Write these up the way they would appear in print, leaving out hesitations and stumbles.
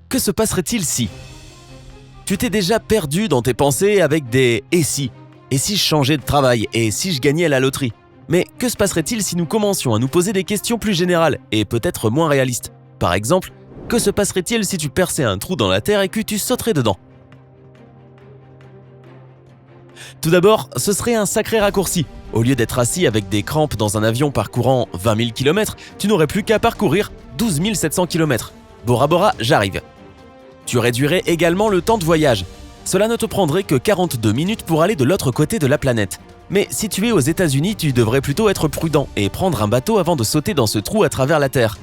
Que se passerait-il si tu t'es déjà perdu dans tes pensées avec des « et si » ? Et si je changeais de travail ? Et si je gagnais à la loterie ? Mais que se passerait-il si nous commencions à nous poser des questions plus générales et peut-être moins réalistes ? Par exemple, que se passerait-il si tu perçais un trou dans la terre et que tu sauterais dedans ? Tout d'abord, ce serait un sacré raccourci. Au lieu d'être assis avec des crampes dans un avion parcourant 20 000 km, tu n'aurais plus qu'à parcourir 12 700 km. Bora Bora, j'arrive. Tu réduirais également le temps de voyage. Cela ne te prendrait que 42 minutes pour aller de l'autre côté de la planète. Mais si tu es aux États-Unis, tu devrais plutôt être prudent et prendre un bateau avant de sauter dans ce trou à travers la Terre.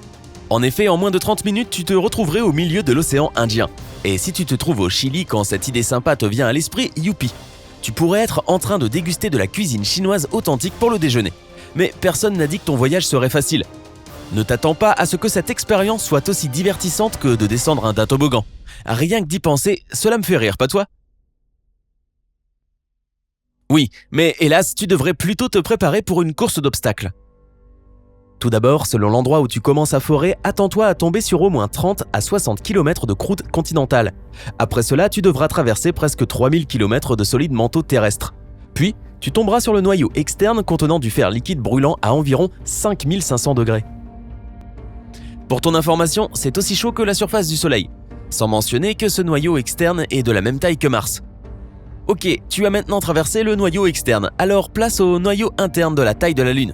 En effet, en moins de 30 minutes, tu te retrouverais au milieu de l'océan Indien. Et si tu te trouves au Chili quand cette idée sympa te vient à l'esprit, youpi. Tu pourrais être en train de déguster de la cuisine chinoise authentique pour le déjeuner. Mais personne n'a dit que ton voyage serait facile. Ne t'attends pas à ce que cette expérience soit aussi divertissante que de descendre d'un toboggan. Rien que d'y penser, cela me fait rire, pas toi ? Oui, mais hélas, tu devrais plutôt te préparer pour une course d'obstacles. Tout d'abord, selon l'endroit où tu commences à forer, attends-toi à tomber sur au moins 30 à 60 km de croûte continentale. Après cela, tu devras traverser presque 3000 km de solide manteau terrestre. Puis, tu tomberas sur le noyau externe contenant du fer liquide brûlant à environ 5500 degrés. Pour ton information, c'est aussi chaud que la surface du Soleil. Sans mentionner que ce noyau externe est de la même taille que Mars. Ok, tu as maintenant traversé le noyau externe, alors place au noyau interne de la taille de la Lune.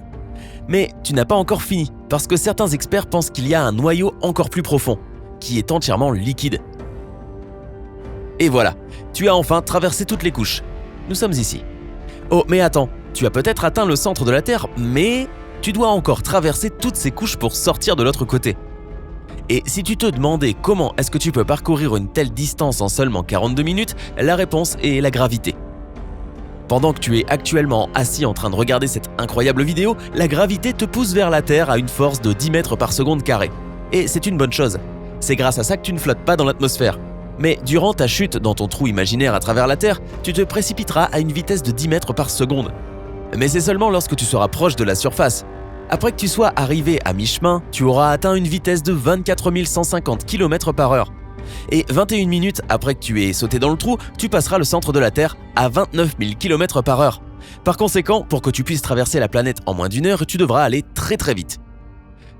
Mais tu n'as pas encore fini, parce que certains experts pensent qu'il y a un noyau encore plus profond, qui est entièrement liquide. Et voilà, tu as enfin traversé toutes les couches. Nous sommes ici. Oh, mais attends, tu as peut-être atteint le centre de la Terre, mais tu dois encore traverser toutes ces couches pour sortir de l'autre côté. Et si tu te demandais comment est-ce que tu peux parcourir une telle distance en seulement 42 minutes, la réponse est la gravité. Pendant que tu es actuellement assis en train de regarder cette incroyable vidéo, la gravité te pousse vers la Terre à une force de 10 mètres par seconde carrée. Et c'est une bonne chose. C'est grâce à ça que tu ne flottes pas dans l'atmosphère. Mais durant ta chute dans ton trou imaginaire à travers la Terre, tu te précipiteras à une vitesse de 10 mètres par seconde. Mais c'est seulement lorsque tu seras proche de la surface. Après que tu sois arrivé à mi-chemin, tu auras atteint une vitesse de 24 150 km/h. Et 21 minutes après que tu aies sauté dans le trou, tu passeras le centre de la Terre à 29 000 km/h. Par conséquent, pour que tu puisses traverser la planète en moins d'une heure, tu devras aller très très vite.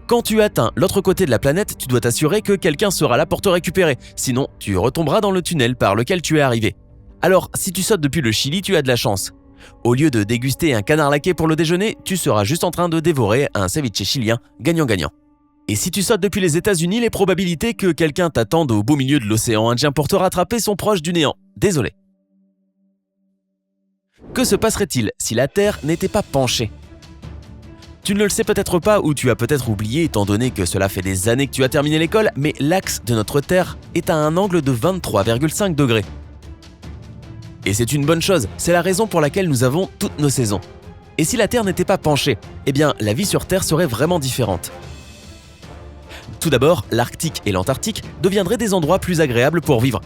Quand tu atteins l'autre côté de la planète, tu dois t'assurer que quelqu'un sera là pour te récupérer, sinon tu retomberas dans le tunnel par lequel tu es arrivé. Alors, si tu sautes depuis le Chili, tu as de la chance. Au lieu de déguster un canard laqué pour le déjeuner, tu seras juste en train de dévorer un ceviche chilien gagnant-gagnant. Et si tu sautes depuis les États-Unis, les probabilités que quelqu'un t'attende au beau milieu de l'océan Indien pour te rattraper sont proches du néant. Désolé. Que se passerait-il si la Terre n'était pas penchée ? Tu ne le sais peut-être pas ou tu as peut-être oublié étant donné que cela fait des années que tu as terminé l'école, mais l'axe de notre Terre est à un angle de 23,5 degrés. Et c'est une bonne chose, c'est la raison pour laquelle nous avons toutes nos saisons. Et si la Terre n'était pas penchée, eh bien la vie sur Terre serait vraiment différente. Tout d'abord, l'Arctique et l'Antarctique deviendraient des endroits plus agréables pour vivre.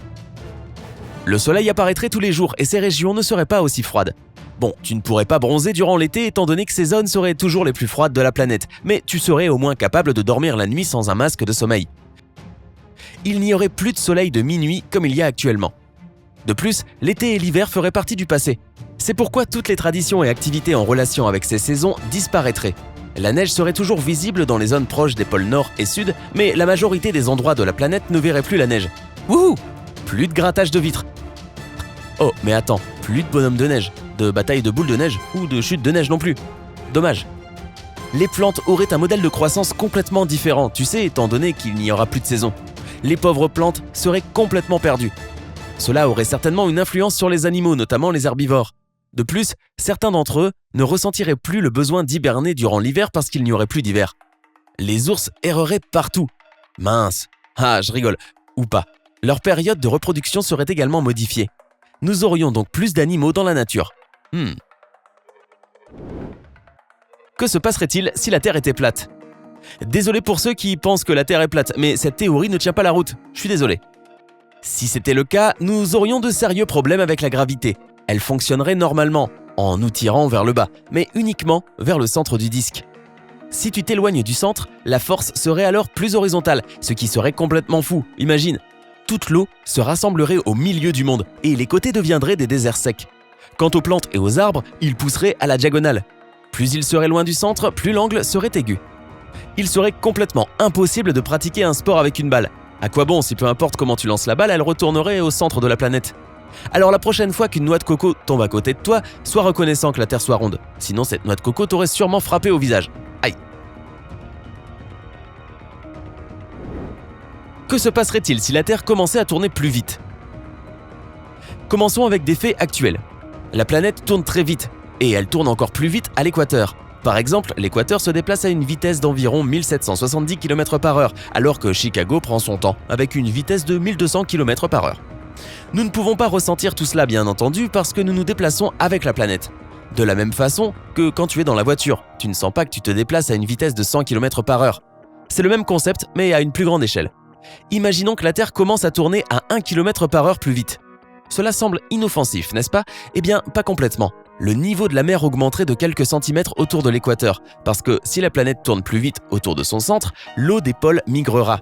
Le soleil apparaîtrait tous les jours et ces régions ne seraient pas aussi froides. Bon, tu ne pourrais pas bronzer durant l'été étant donné que ces zones seraient toujours les plus froides de la planète, mais tu serais au moins capable de dormir la nuit sans un masque de sommeil. Il n'y aurait plus de soleil de minuit comme il y a actuellement. De plus, l'été et l'hiver feraient partie du passé. C'est pourquoi toutes les traditions et activités en relation avec ces saisons disparaîtraient. La neige serait toujours visible dans les zones proches des pôles Nord et Sud, mais la majorité des endroits de la planète ne verraient plus la neige. Wouhou ! Plus de grattage de vitres. Oh, mais attends, plus de bonhommes de neige, de batailles de boules de neige ou de chutes de neige non plus. Dommage. Les plantes auraient un modèle de croissance complètement différent, tu sais, étant donné qu'il n'y aura plus de saison. Les pauvres plantes seraient complètement perdues. Cela aurait certainement une influence sur les animaux, notamment les herbivores. De plus, certains d'entre eux ne ressentiraient plus le besoin d'hiberner durant l'hiver parce qu'il n'y aurait plus d'hiver. Les ours erreraient partout. Mince. Ah, je rigole. Ou pas. Leur période de reproduction serait également modifiée. Nous aurions donc plus d'animaux dans la nature. Que se passerait-il si la Terre était plate ? Désolé pour ceux qui pensent que la Terre est plate, mais cette théorie ne tient pas la route. Je suis désolé. Si c'était le cas, nous aurions de sérieux problèmes avec la gravité. Elle fonctionnerait normalement, en nous tirant vers le bas, mais uniquement vers le centre du disque. Si tu t'éloignes du centre, la force serait alors plus horizontale, ce qui serait complètement fou, imagine. toute l'eau se rassemblerait au milieu du monde et les côtés deviendraient des déserts secs. Quant aux plantes et aux arbres, ils pousseraient à la diagonale. Plus ils seraient loin du centre, plus l'angle serait aigu. Il serait complètement impossible de pratiquer un sport avec une balle. À quoi bon si peu importe comment tu lances la balle, elle retournerait au centre de la planète? Alors la prochaine fois qu'une noix de coco tombe à côté de toi, sois reconnaissant que la Terre soit ronde. Sinon cette noix de coco t'aurait sûrement frappé au visage. Aïe! Que se passerait-il si la Terre commençait à tourner plus vite? Commençons avec des faits actuels. La planète tourne très vite, et elle tourne encore plus vite à l'équateur. Par exemple, l'équateur se déplace à une vitesse d'environ 1770 km/h, alors que Chicago prend son temps, avec une vitesse de 1200 km/h. Nous ne pouvons pas ressentir tout cela bien entendu parce que nous nous déplaçons avec la planète. De la même façon que quand tu es dans la voiture, tu ne sens pas que tu te déplaces à une vitesse de 100 km/h. C'est le même concept mais à une plus grande échelle. Imaginons que la Terre commence à tourner à 1 km/h plus vite. Cela semble inoffensif, n'est-ce pas? Eh bien, pas complètement. Le niveau de la mer augmenterait de quelques centimètres autour de l'équateur, parce que si la planète tourne plus vite autour de son centre, l'eau des pôles migrera.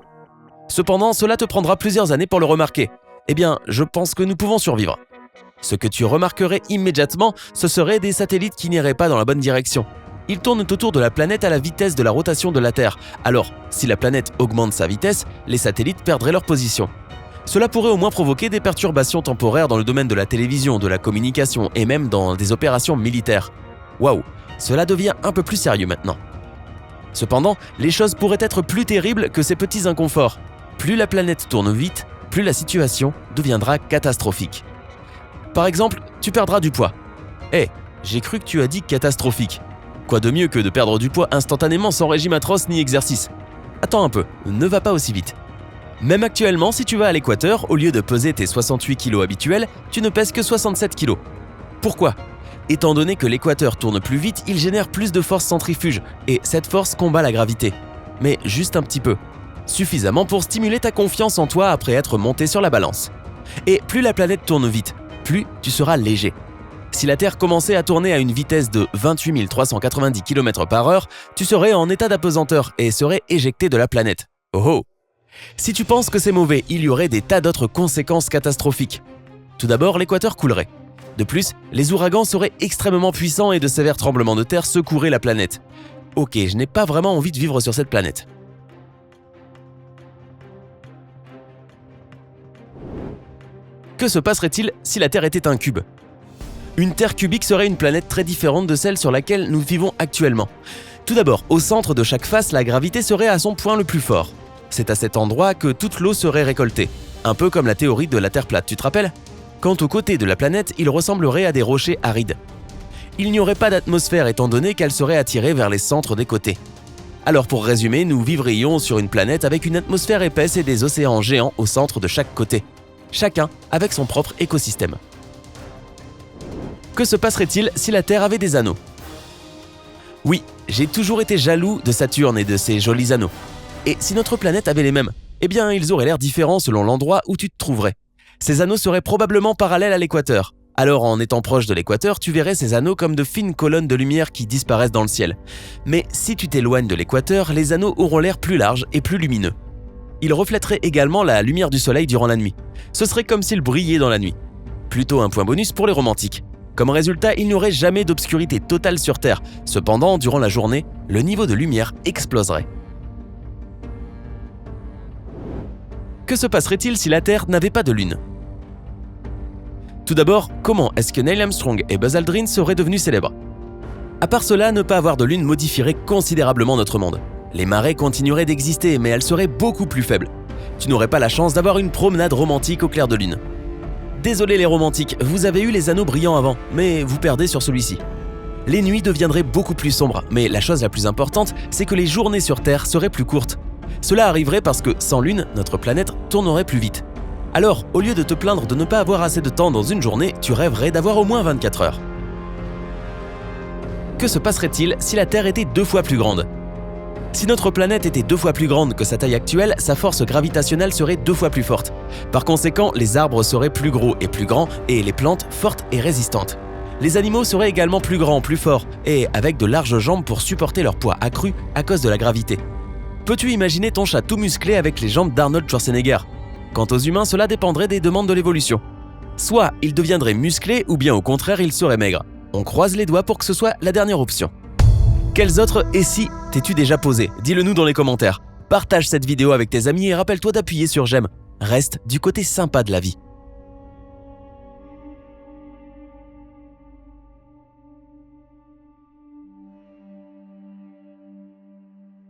Cependant, cela te prendra plusieurs années pour le remarquer. Eh bien, je pense que nous pouvons survivre. Ce que tu remarquerais immédiatement, ce seraient des satellites qui n'iraient pas dans la bonne direction. Ils tournent autour de la planète à la vitesse de la rotation de la Terre. Alors, si la planète augmente sa vitesse, les satellites perdraient leur position. Cela pourrait au moins provoquer des perturbations temporaires dans le domaine de la télévision, de la communication et même dans des opérations militaires. Waouh, cela devient un peu plus sérieux maintenant. Cependant, les choses pourraient être plus terribles que ces petits inconforts. Plus la planète tourne vite, plus la situation deviendra catastrophique. Par exemple, tu perdras du poids. J'ai cru que tu as dit catastrophique. Quoi de mieux que de perdre du poids instantanément sans régime atroce ni exercice? Attends un peu, ne va pas aussi vite. Même actuellement, si tu vas à l'équateur, au lieu de peser tes 68 kg habituels, tu ne pèses que 67 kg. Pourquoi? Étant donné que l'équateur tourne plus vite, il génère plus de force centrifuge, et cette force combat la gravité. Mais juste un petit peu. Suffisamment pour stimuler ta confiance en toi après être monté sur la balance. Et plus la planète tourne vite, plus tu seras léger. Si la Terre commençait à tourner à une vitesse de 28 390 km/h, tu serais en état d'apesanteur et serais éjecté de la planète. Oh oh! Si tu penses que c'est mauvais, il y aurait des tas d'autres conséquences catastrophiques. Tout d'abord, l'équateur coulerait. De plus, les ouragans seraient extrêmement puissants et de sévères tremblements de terre secoueraient la planète. Ok, je n'ai pas vraiment envie de vivre sur cette planète. Que se passerait-il si la Terre était un cube? Une Terre cubique serait une planète très différente de celle sur laquelle nous vivons actuellement. Tout d'abord, au centre de chaque face, la gravité serait à son point le plus fort. C'est à cet endroit que toute l'eau serait récoltée, un peu comme la théorie de la Terre plate, tu te rappelles? Quant aux côtés de la planète, ils ressembleraient à des rochers arides. Il n'y aurait pas d'atmosphère étant donné qu'elle serait attirée vers les centres des côtés. Alors pour résumer, nous vivrions sur une planète avec une atmosphère épaisse et des océans géants au centre de chaque côté, chacun avec son propre écosystème. Que se passerait-il si la Terre avait des anneaux? Oui, j'ai toujours été jaloux de Saturne et de ses jolis anneaux. Et si notre planète avait les mêmes, eh bien ils auraient l'air différents selon l'endroit où tu te trouverais. Ces anneaux seraient probablement parallèles à l'équateur. Alors en étant proche de l'équateur, tu verrais ces anneaux comme de fines colonnes de lumière qui disparaissent dans le ciel. Mais si tu t'éloignes de l'équateur, les anneaux auront l'air plus larges et plus lumineux. Ils reflèteraient également la lumière du soleil durant la nuit. Ce serait comme s'ils brillaient dans la nuit. Plutôt un point bonus pour les romantiques. Comme résultat, il n'y aurait jamais d'obscurité totale sur Terre. Cependant, durant la journée, le niveau de lumière exploserait. Que se passerait-il si la Terre n'avait pas de lune? Tout d'abord, comment est-ce que Neil Armstrong et Buzz Aldrin seraient devenus célèbres? À part cela, ne pas avoir de lune modifierait considérablement notre monde. Les marées continueraient d'exister, mais elles seraient beaucoup plus faibles. Tu n'aurais pas la chance d'avoir une promenade romantique au clair de lune. Désolé les romantiques, vous avez eu les anneaux brillants avant, mais vous perdez sur celui-ci. Les nuits deviendraient beaucoup plus sombres, mais la chose la plus importante, c'est que les journées sur Terre seraient plus courtes. Cela arriverait parce que, sans lune, notre planète tournerait plus vite. Alors, au lieu de te plaindre de ne pas avoir assez de temps dans une journée, tu rêverais d'avoir au moins 24 heures. Que se passerait-il si la Terre était 2 fois plus grande? Si notre planète était 2 fois plus grande que sa taille actuelle, sa force gravitationnelle serait 2 fois plus forte. Par conséquent, les arbres seraient plus gros et plus grands et les plantes fortes et résistantes. Les animaux seraient également plus grands, plus forts et avec de larges jambes pour supporter leur poids accru à cause de la gravité. Peux-tu imaginer ton chat tout musclé avec les jambes d'Arnold Schwarzenegger? Quant aux humains, cela dépendrait des demandes de l'évolution. Soit ils deviendraient musclés ou bien au contraire ils seraient maigres. On croise les doigts pour que ce soit la dernière option. Quels autres « et si » t'es-tu déjà posé? Dis-le nous dans les commentaires. Partage cette vidéo avec tes amis et rappelle-toi d'appuyer sur j'aime. Reste du côté sympa de la vie.